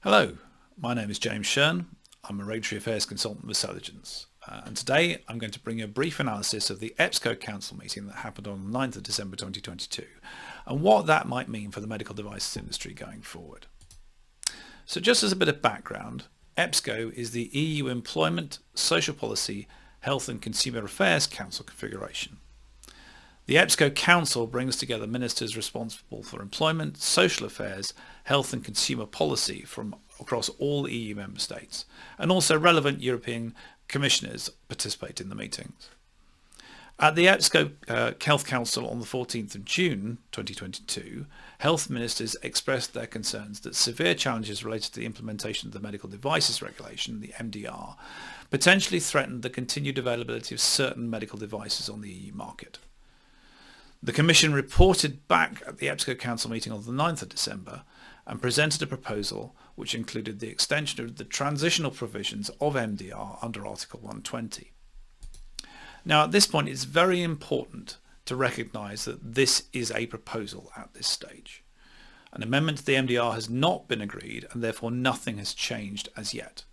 Hello, my name is James Shearn. I'm a Regulatory Affairs Consultant with Celegence. And today I'm going to bring you a brief analysis of the EPSCO Council meeting that happened on the 9th of December 2022 and what that might mean for the medical devices industry going forward. So just as a bit of background, EPSCO is the EU Employment, Social Policy, Health and Consumer Affairs Council configuration. The EPSCO Council brings together ministers responsible for employment, social affairs, health and consumer policy from across all EU member states, and also relevant European commissioners participate in the meetings. At the EPSCO Health Council on the 14th of June 2022, health ministers expressed their concerns that severe challenges related to the implementation of the Medical Devices Regulation, the MDR, potentially threatened the continued availability of certain medical devices on the EU market. The Commission reported back at the EPSCO Council meeting on the 9th of December and presented a proposal which included the extension of the transitional provisions of MDR under Article 120. Now at this point it's very important to recognise that this is a proposal at this stage. An amendment to the MDR has not been agreed and therefore nothing has changed as yet.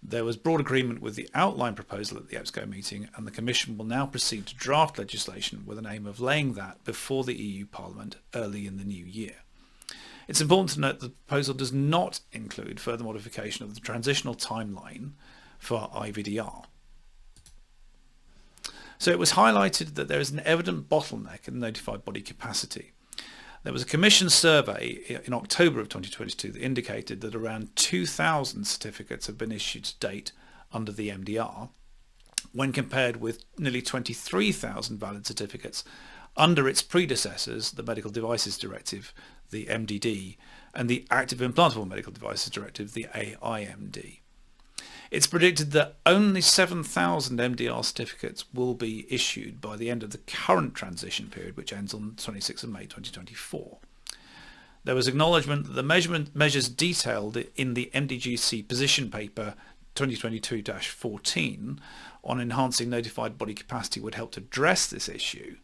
There was broad agreement with the outline proposal at the EPSCO meeting, and the Commission will now proceed to draft legislation with an aim of laying that before the EU Parliament early in the new year. It's important to note that the proposal does not include further modification of the transitional timeline for IVDR. So it was highlighted that there is an evident bottleneck in notified body capacity. There was a Commission survey in October of 2022 that indicated that around 2,000 certificates have been issued to date under the MDR, when compared with nearly 23,000 valid certificates under its predecessors, the Medical Devices Directive, the MDD, and the Active Implantable Medical Devices Directive, the AIMD. It's predicted that only 7,000 MDR certificates will be issued by the end of the current transition period, which ends on 26th of May 2024. There was acknowledgement that the measures detailed in the MDGC position paper 2022-14 on enhancing notified body capacity would help to address this issue,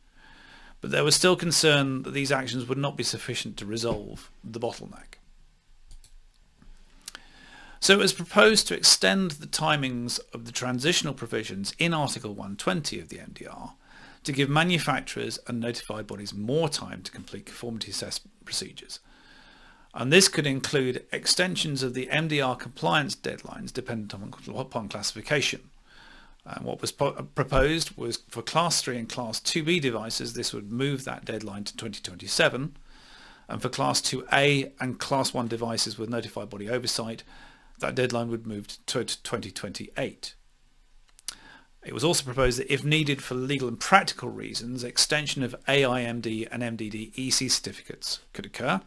but there was still concern that these actions would not be sufficient to resolve the bottleneck. So it was proposed to extend the timings of the transitional provisions in Article 120 of the MDR to give manufacturers and notified bodies more time to complete conformity assessment procedures. And this could include extensions of the MDR compliance deadlines dependent upon classification. And what was proposed was for Class 3 and Class 2B devices, this would move that deadline to 2027. And for Class 2A and Class 1 devices with notified body oversight, that deadline would move to 2028. It was also proposed that if needed for legal and practical reasons, extension of AIMD and MDD EC certificates could occur.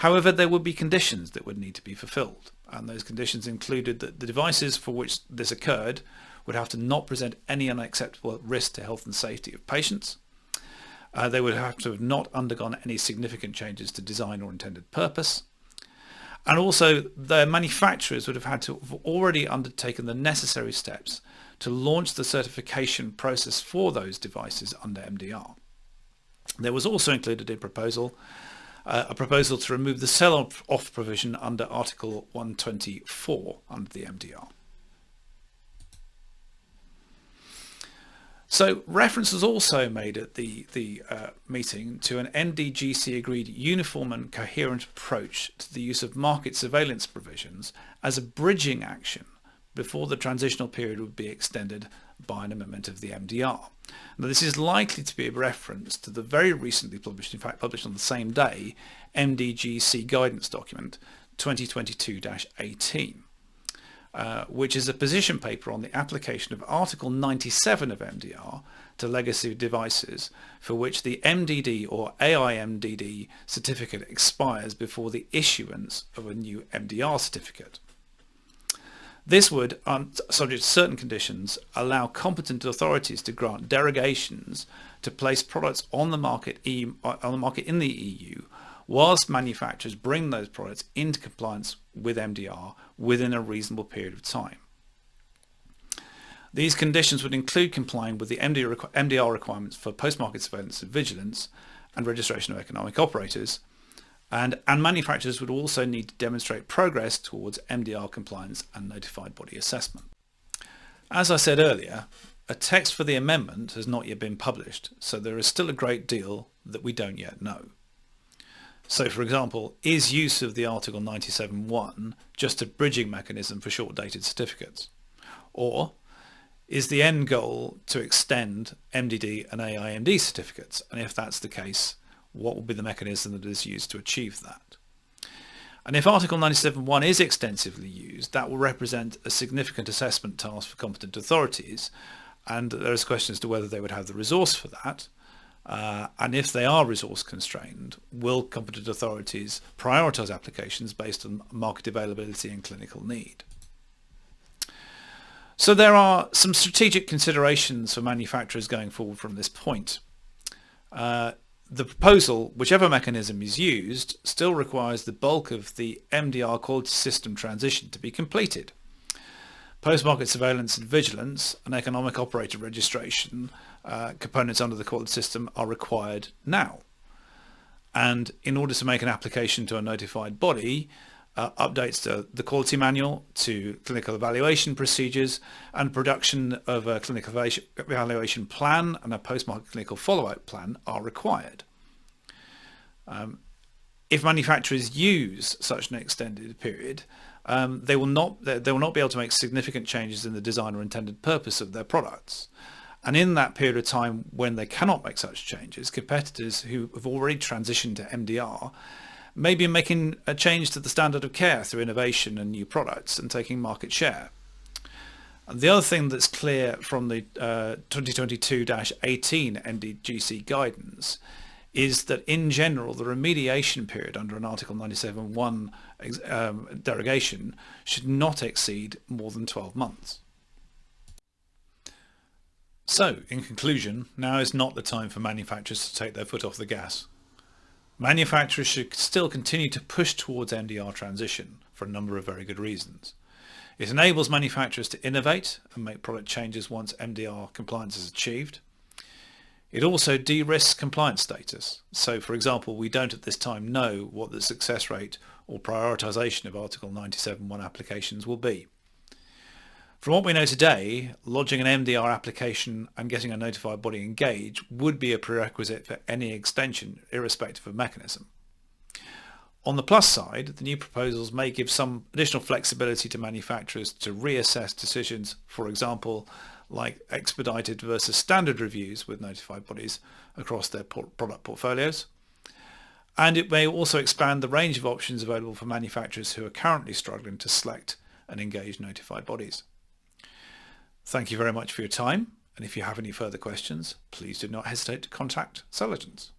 However, there would be conditions that would need to be fulfilled, and those conditions included that the devices for which this occurred would have to not present any unacceptable risk to health and safety of patients. They would have to have not undergone any significant changes to design or intended purpose. And also, the manufacturers would have had to have already undertaken the necessary steps to launch the certification process for those devices under MDR. There was also included a proposal to remove the sell-off provision under Article 124 under the MDR. So reference was also made at the meeting to an MDGC agreed uniform and coherent approach to the use of market surveillance provisions as a bridging action before the transitional period would be extended by an amendment of the MDR. Now this is likely to be a reference to the very recently published, in fact published on the same day, MDGC guidance document 2022-18. Which is a position paper on the application of Article 97 of MDR to legacy devices for which the MDD or AIMDD certificate expires before the issuance of a new MDR certificate. This would, subject to certain conditions, allow competent authorities to grant derogations to place products on the market in the EU whilst manufacturers bring those products into compliance with MDR within a reasonable period of time. These conditions would include complying with the MDR requirements for post-market surveillance and vigilance and registration of economic operators, And manufacturers would also need to demonstrate progress towards MDR compliance and notified body assessment. As I said earlier, a text for the amendment has not yet been published, so there is still a great deal that we don't yet know. So, for example, is use of the Article 97.1 just a bridging mechanism for short-dated certificates? Or is the end goal to extend MDD and AIMD certificates? And if that's the case, what will be the mechanism that is used to achieve that? And if Article 97.1 is extensively used, that will represent a significant assessment task for competent authorities, and there is a question as to whether they would have the resource for that. And if they are resource constrained, will competent authorities prioritise applications based on market availability and clinical need? So there are some strategic considerations for manufacturers going forward from this point. The proposal, whichever mechanism is used, still requires the bulk of the MDR quality system transition to be completed. Post-market surveillance and vigilance and economic operator registration components under the quality system are required now. And in order to make an application to a notified body, updates to the quality manual, to clinical evaluation procedures, and production of a clinical evaluation plan and a post-market clinical follow-up plan are required. If manufacturers use such an extended period, they will not be able to make significant changes in the design or intended purpose of their products. And in that period of time when they cannot make such changes, competitors who have already transitioned to MDR may be making a change to the standard of care through innovation and new products and taking market share. And the other thing that's clear from the 2022-18 NDGC guidance is that in general the remediation period under an Article 97.1 derogation should not exceed more than 12 months. So, in conclusion, now is not the time for manufacturers to take their foot off the gas. Manufacturers should still continue to push towards MDR transition for a number of very good reasons. It enables manufacturers to innovate and make product changes once MDR compliance is achieved. It also de-risks compliance status. So, for example, we don't at this time know what the success rate or prioritisation of Article 97.1 applications will be. From what we know today, lodging an MDR application and getting a notified body engaged would be a prerequisite for any extension, irrespective of mechanism. On the plus side, the new proposals may give some additional flexibility to manufacturers to reassess decisions, for example, like expedited versus standard reviews with notified bodies across their product portfolios. And it may also expand the range of options available for manufacturers who are currently struggling to select and engage notified bodies. Thank you very much for your time, and if you have any further questions, please do not hesitate to contact Celegence.